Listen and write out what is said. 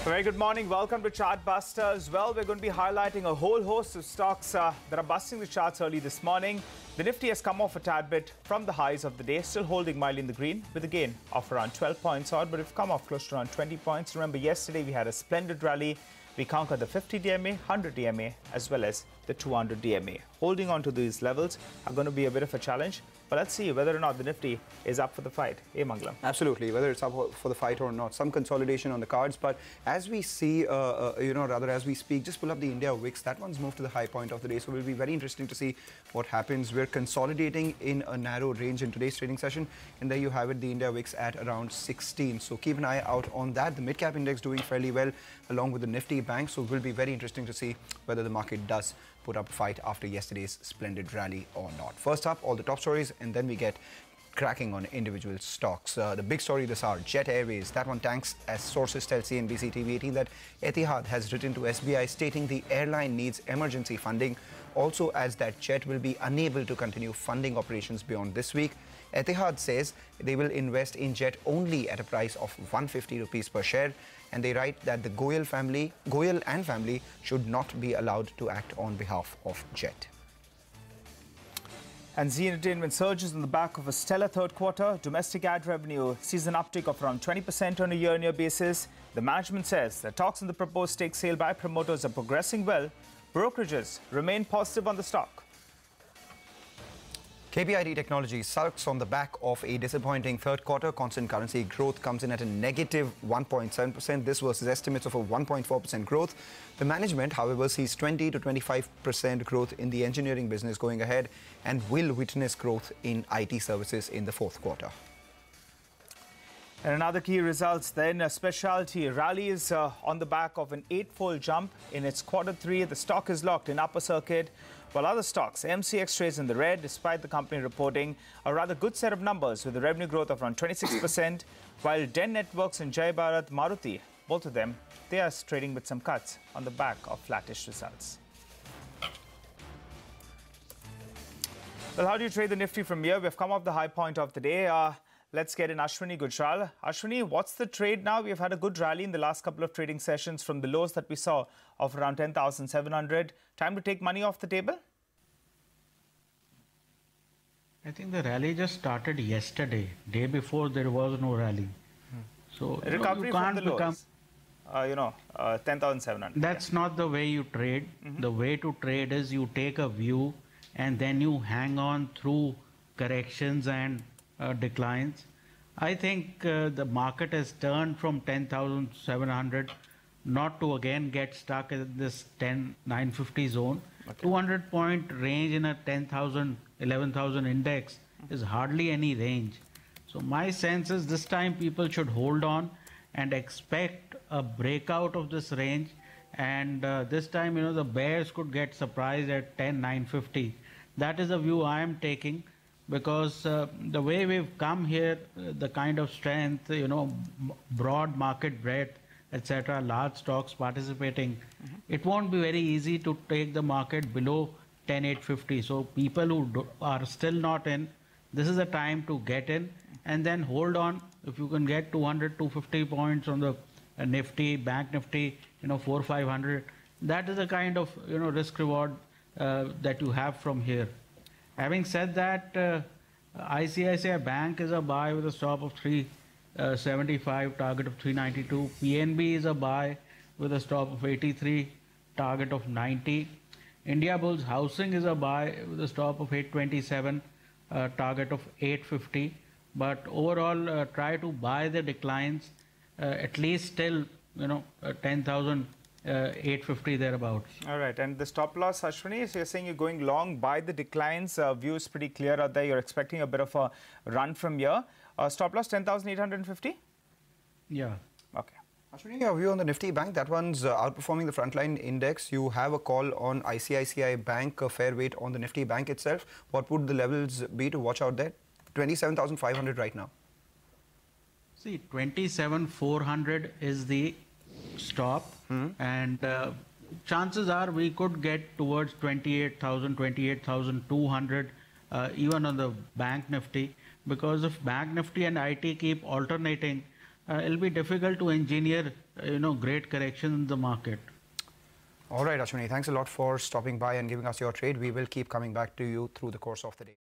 Very good morning. Welcome to Chartbusters. Well, we're going to be highlighting a whole host of stocks that are busting the charts early this morning. The Nifty has come off a tad bit from the highs of the day, still holding mildly in the green with a gain of around 12 points odd, but we've come off close to around 20 points. Remember, yesterday we had a splendid rally. We conquered the 50 DMA, 100 DMA, as well as the 200 DMA. Holding on to these levels are going to be a bit of a challenge, but let's see whether or not the Nifty is up for the fight. Hey, Mangalam. Absolutely, whether it's up for the fight or not. Some consolidation on the cards, but as we see, as we speak, just pull up the India Wix. That one's moved to the high point of the day, so it will be very interesting to see what happens. We're consolidating in a narrow range in today's trading session, and there you have it, the India Wix at around 16. So keep an eye out on that. The mid-cap index doing fairly well, along with the Nifty bank, so it will be very interesting to see whether the market does put up a fight after yesterday's splendid rally or not. First up, all the top stories, and then we get cracking on individual stocks. The big story this hour, Jet Airways. That one tanks as sources tell cnbc TV18 that Etihad has written to SBI stating the airline needs emergency funding. Also adds that Jet will be unable to continue funding operations beyond this week. Etihad says they will invest in Jet only at a price of 150 rupees per share, and they write that the Goyal and family should not be allowed to act on behalf of Jet. And Zee Entertainment surges on the back of a stellar third quarter. Domestic ad revenue sees an uptick of around 20% on a year-on-year basis. The management says that talks on the proposed stake sale by promoters are progressing well. Brokerages remain positive on the stock. KPIT Technologies sulks on the back of a disappointing third quarter. Constant currency growth comes in at a negative 1.7%. This versus estimates of a 1.4% growth. The management, however, sees 20 to 25% growth in the engineering business going ahead and will witness growth in IT services in the fourth quarter. And another key results then, Specialty rallies on the back of an 8-fold jump in its quarter three. The stock is locked in upper circuit, while other stocks, MCX trades in the red, despite the company reporting a rather good set of numbers with a revenue growth of around 26%, while Den Networks and Jai Bharat Maruti, both of them, they are trading with some cuts on the back of flattish results. Well, how do you trade the Nifty from here? We've come off the high point of the day. Let's get in Ashwini Gujral. Ashwini, what's the trade now? We've had a good rally in the last couple of trading sessions from the lows that we saw of around 10,700. Time to take money off the table? I think the rally just started yesterday. Day before there was no rally. So recovery you from can't the become, lows, 10,700. that's not the way you trade. The way to trade is you take a view and then you hang on through corrections and declines. I think the market has turned from 10,700 not to again get stuck in this 10,950 zone. Okay. 200-point range in a 10,000, 11,000 index is hardly any range. So my sense is this time people should hold on and expect a breakout of this range. And this time, the bears could get surprised at 10,950. That is a view I am taking. Because the way we've come here, the kind of strength, broad market breadth, etc., large stocks participating, it won't be very easy to take the market below 10,850. So people who are still not in, this is the time to get in and then hold on. If you can get 200, 250 points on the Nifty, Bank Nifty, 400, 500, that is the kind of, risk reward that you have from here. Having said that, ICICI Bank is a buy with a stop of 375, target of 392. PNB is a buy with a stop of 83, target of 90. India Bulls Housing is a buy with a stop of 827, target of 850. But overall, try to buy the declines at least till 10,850 thereabouts. All right, and the stop loss, Ashwini, so you're saying you're going long, buy the declines. View is pretty clear out there. You're expecting a bit of a run from here. Stop loss 10,850? Yeah. Okay. Ashwini, your view on the Nifty Bank, that one's outperforming the frontline index. You have a call on ICICI Bank, a fair weight on the Nifty Bank itself. What would the levels be to watch out there? 27,500 right now. See, 27,400 is the stop, and chances are we could get towards 28,000, 28,200 even on the Bank Nifty, because if Bank Nifty and IT keep alternating, it'll be difficult to engineer, great corrections in the market. All right, Ashwini, thanks a lot for stopping by and giving us your trade. We will keep coming back to you through the course of the day.